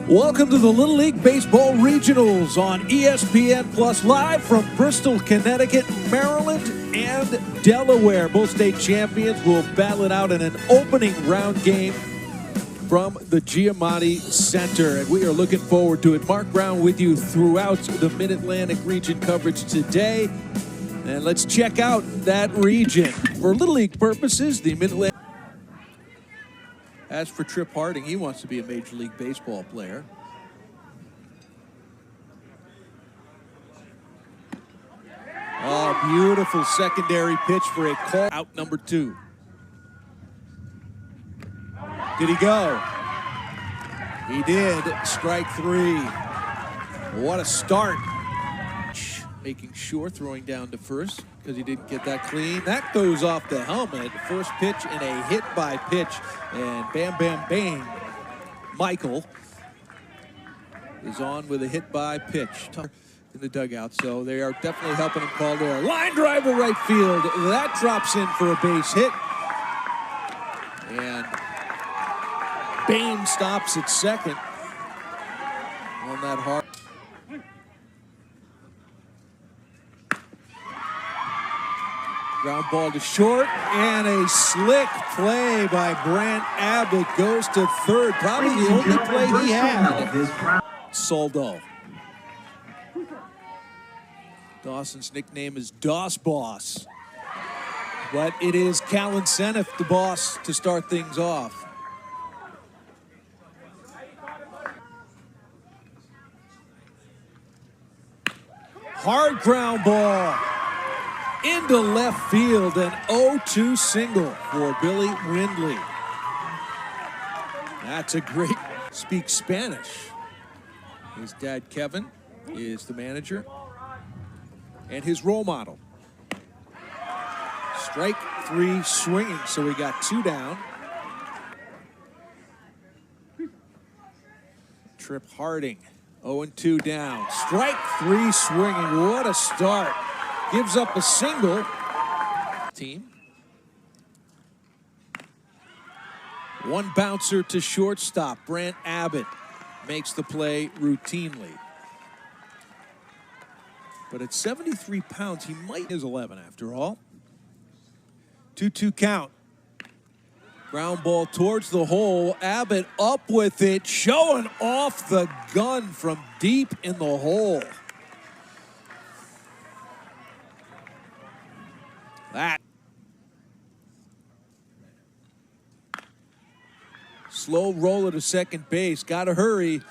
Welcome to the Little League Baseball Regionals on ESPN Plus, live from Bristol, Connecticut, Maryland, and Delaware. Both state champions will battle it out in an opening round game from the Giamatti Center, and we are looking forward to it. Mark Brown with you throughout the Mid-Atlantic region coverage today, and let's check out that region. For Little League purposes, the Mid-Atlantic. As for Trip Harding, he wants to be a Major League Baseball player. Oh, beautiful secondary pitch for a call. Out number 2. Did he go? He did. Strike 3. What a start. Making sure, throwing down to first because he didn't get that clean. That goes off the helmet. First pitch and a hit by pitch. And bam, bam, bang. Michael is on with a hit by pitch in the dugout. So they are definitely helping him call there. Line drive to right field. That drops in for a base hit. And Bain stops at second on that hard. Ground ball to short, and a slick play by Brant Abbott goes to third. Probably the only play he had. Soldo. Dawson's nickname is Doss Boss. But it is Cal Incentive, the boss, to start things off. Hard ground ball into left field, an 0-2 single for Billy Windley. That's a great, speaks Spanish. His dad, Kevin, is the manager and his role model. Strike 3 swinging, so we got 2 down. Trip Harding, 0-2 down. Strike 3 swinging, what a start. Gives up a single. Team. One bouncer to shortstop. Brant Abbott makes the play routinely. But at 73 pounds, he might his 11 after all. 2-2 count. Ground ball towards the hole. Abbott up with it, showing off the gun from deep in the hole. That slow roller to second base. Got to hurry.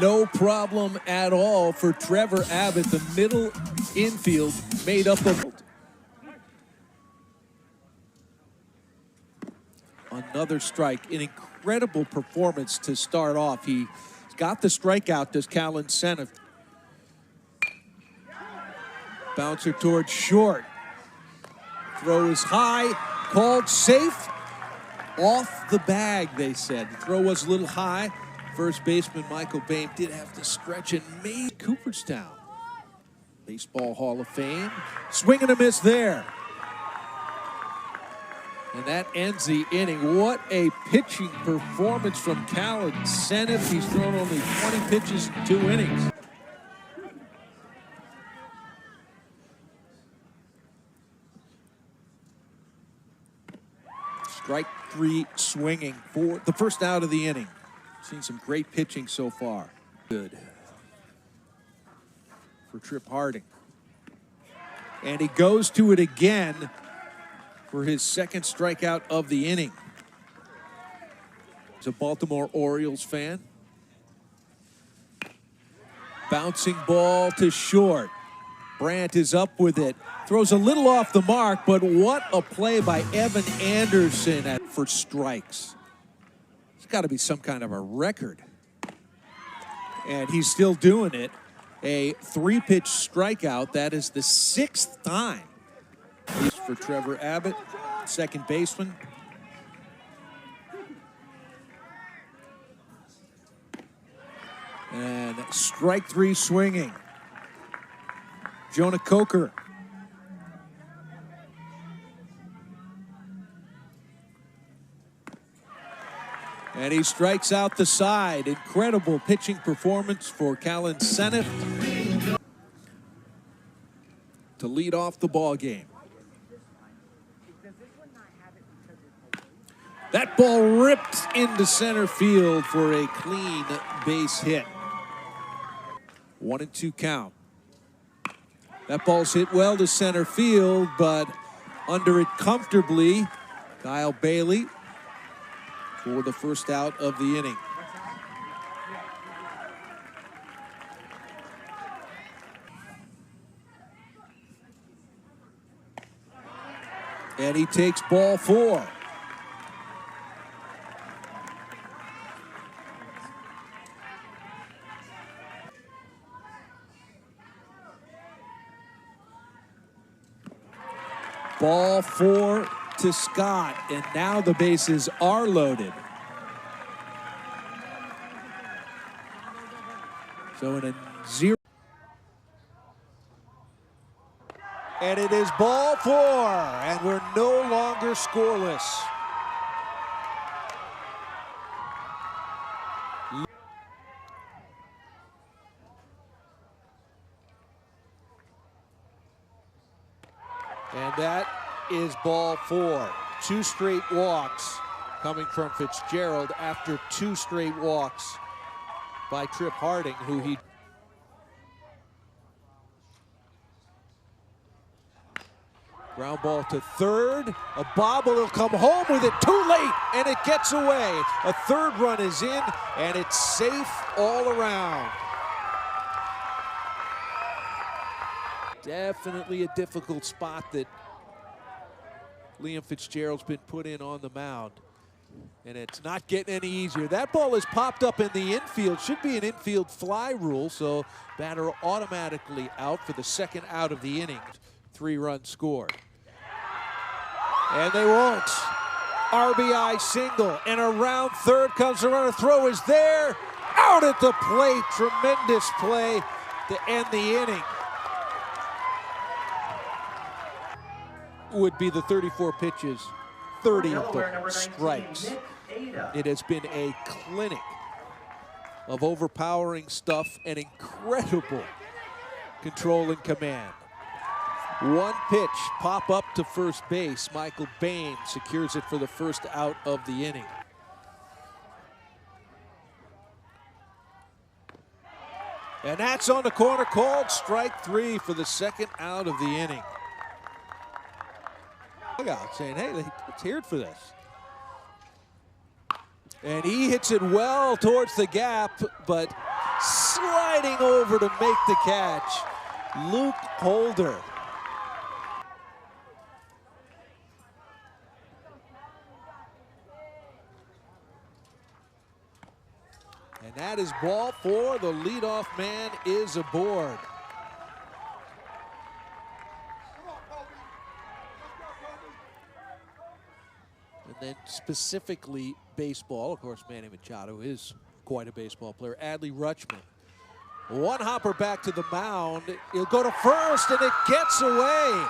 No problem at all for Trevor Abbott. The middle infield made up of another strike. An incredible performance to start off. He got the strikeout, does Cal Incentive. Bouncer towards short. Throw is high, called safe. Off the bag, they said. The throw was a little high. First baseman Michael Bain did have to stretch and made Cooperstown. Baseball Hall of Fame. Swing and a miss there. And that ends the inning. What a pitching performance from Cal Incentive. He's thrown only 20 pitches in 2 innings. Strike 3 swinging for the first out of the inning. Seen some great pitching so far. Good for Trip Harding. And he goes to it again for his second strikeout of the inning. He's a Baltimore Orioles fan. Bouncing ball to short. Brant is up with it. Throws a little off the mark, but what a play by Evan Anderson for strikes. It's got to be some kind of a record. And he's still doing it. A 3-pitch strikeout. That is the 6th time. For Trevor Abbott, second baseman. And strike 3 swinging. Jonah Coker. And he strikes out the side. Incredible pitching performance for Callan Senef to lead off the ball game. That ball ripped into center field for a clean base hit. 1-2 count. That ball's hit well to center field, but under it comfortably, Kyle Bailey for the first out of the inning. And he takes ball 4. Ball 4 to Scott, and now the bases are loaded. So in a 0. And it is ball 4, and we're no longer scoreless. And that is ball 4. 2 straight walks coming from Fitzgerald after 2 straight walks by Trip Harding, who he... Ground ball to third. A bobble, he'll come home with it too late, and it gets away. A third run is in, and it's safe all around. Definitely a difficult spot that Liam Fitzgerald's been put in on the mound. And it's not getting any easier. That ball is popped up in the infield. Should be an infield fly rule, so batter automatically out for the second out of the inning. 3 runs scored. And they won't. RBI single, and around third comes the runner. Throw is there. Out at the plate. Tremendous play to end the inning. Would be the 34 pitches, 30 of them strikes. It has been a clinic of overpowering stuff and incredible control and command. 1 pitch, pop up to first base. Michael Bain secures it for the first out of the inning. And that's on the corner, called strike 3 for the second out of the inning. Out saying, hey, let's hear it for this. And he hits it well towards the gap, but sliding over to make the catch, Luke Holder. And that is ball 4. The leadoff man is aboard. And then specifically baseball, of course, Manny Machado is quite a baseball player. Adley Rutschman. 1 hopper back to the mound. He'll go to first, and it gets away.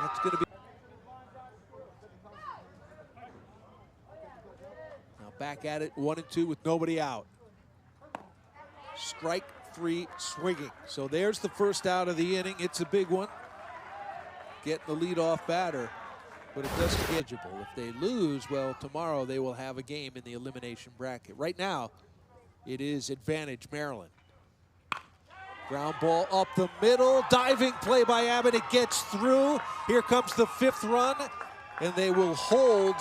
That's going to be... Now back at it, 1-2 with nobody out. Strike 3 swinging. So there's the first out of the inning. It's a big one. Getting the leadoff batter, but it doesn't get eligible. If they lose, well, tomorrow they will have a game in the elimination bracket. Right now, it is advantage Maryland. Ground ball up the middle. Diving play by Abbott. It gets through. Here comes the 5th run, and they will hold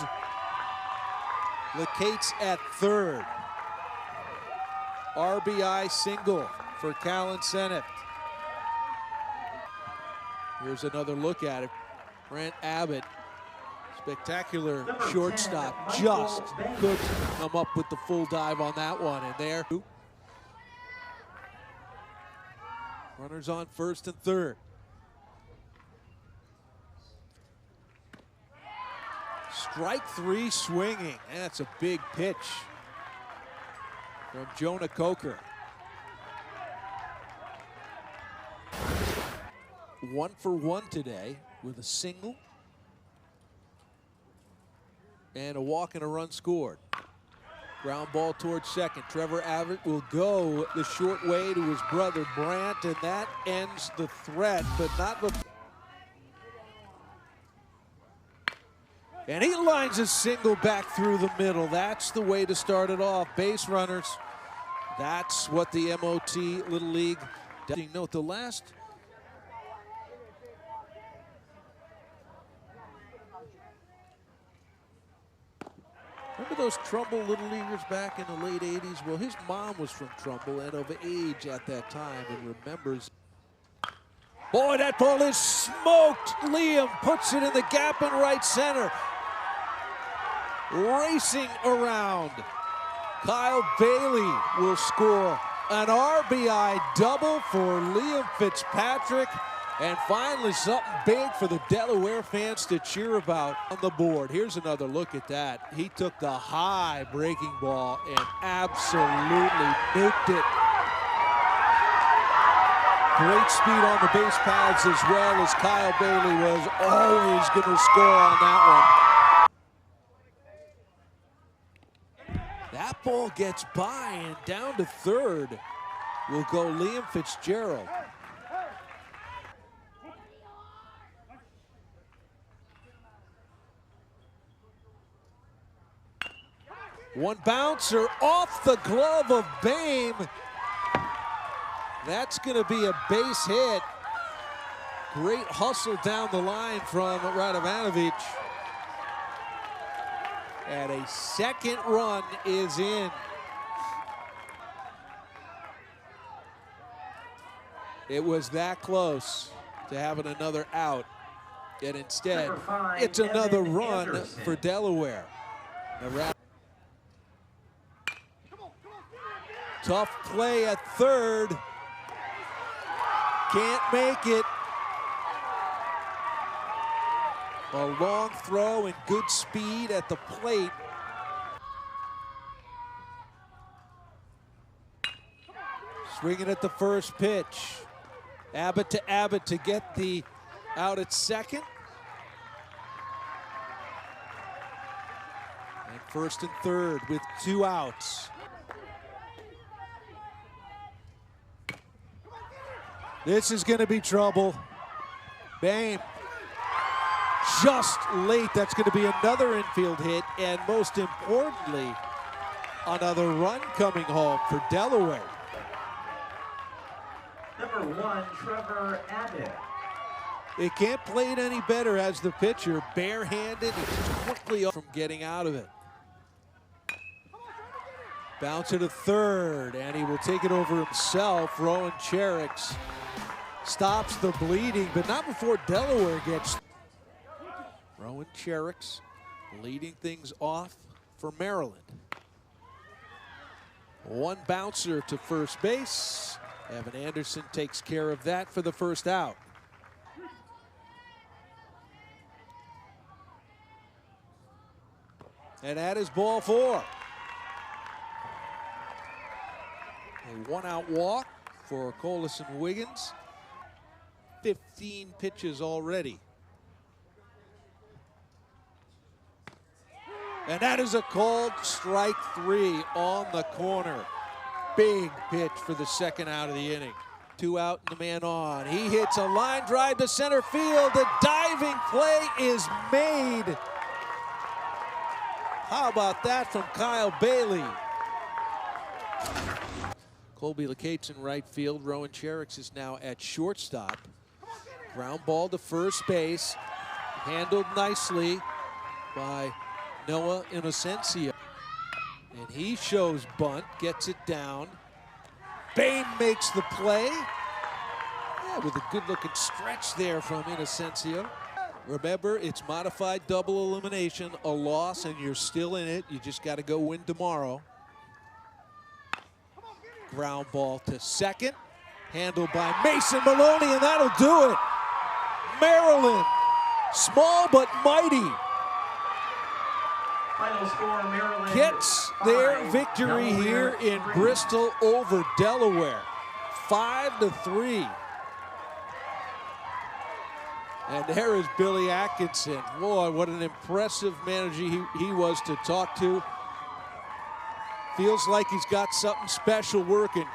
Lecates at third. RBI single for Callan Senef. Here's another look at it. Brent Abbott, spectacular shortstop, just couldn't come up with the full dive on that one. And there, runners on first and third. Strike 3 swinging. That's a big pitch from Jonah Coker. 1 for 1 today with a single and a walk and a run scored. Ground ball towards second. Trevor Abbott will go the short way to his brother Brant, and that ends the threat, but not before. And he lines a single back through the middle. That's the way to start it off. Base runners. That's what the MOT Little League does. Note the last. Remember those Trumbull Little Leaguers back in the late 80s? Well, his mom was from Trumbull and of age at that time and remembers. Boy, that ball is smoked. Liam puts it in the gap in right center. Racing around. Kyle Bailey will score an RBI double for Liam Fitzpatrick. And finally something big for the Delaware fans to cheer about on the board. Here's another look at that. He took the high breaking ball and absolutely nuked it. Great speed on the base paths as well, as Kyle Bailey was always going to score on that one. That ball gets by, and down to third will go Liam Fitzgerald. One bouncer off the glove of Bame. That's going to be a base hit. Great hustle down the line from Radovanovic. And a second run is in. It was that close to having another out. And instead, it's another run for Delaware. Tough play at third. Can't make it. A long throw and good speed at the plate. Swinging at the first pitch. Abbott to get the out at second. And first and third with 2 outs. This is going to be trouble. Bame. Just late. That's going to be another infield hit, and most importantly, another run coming home for Delaware. Number 1, Trevor Abbott. It can't play it any better as the pitcher, barehanded and quickly from getting out of it. Bounce to third, and he will take it over himself. Rowan Cherricks stops the bleeding, but not before Delaware gets. Rowan Cherricks leading things off for Maryland. One bouncer to first base. Evan Anderson takes care of that for the first out. And that is ball 4. A 1-out walk for Colison Wiggins. 15 pitches already. And that is a called strike 3 on the corner. Big pitch for the second out of the inning. 2 out and the man on. He hits a line drive to center field. The diving play is made. How about that from Kyle Bailey? Colby Lacates in right field. Rowan Cherricks is now at shortstop. Ground ball to first base. Handled nicely by Noah Innocencio. And he shows bunt, gets it down. Bame makes the play. Yeah, with a good-looking stretch there from Innocencio. Remember, it's modified double elimination, a loss, and you're still in it. You just got to go win tomorrow. Ground ball to second. Handled by Mason Maloney, and that'll do it. Maryland, small but mighty, Final score, Maryland gets their victory here in Bristol over Delaware, 5-3. And there is Billy Atkinson. Boy, what an impressive manager he was to talk to. Feels like he's got something special working.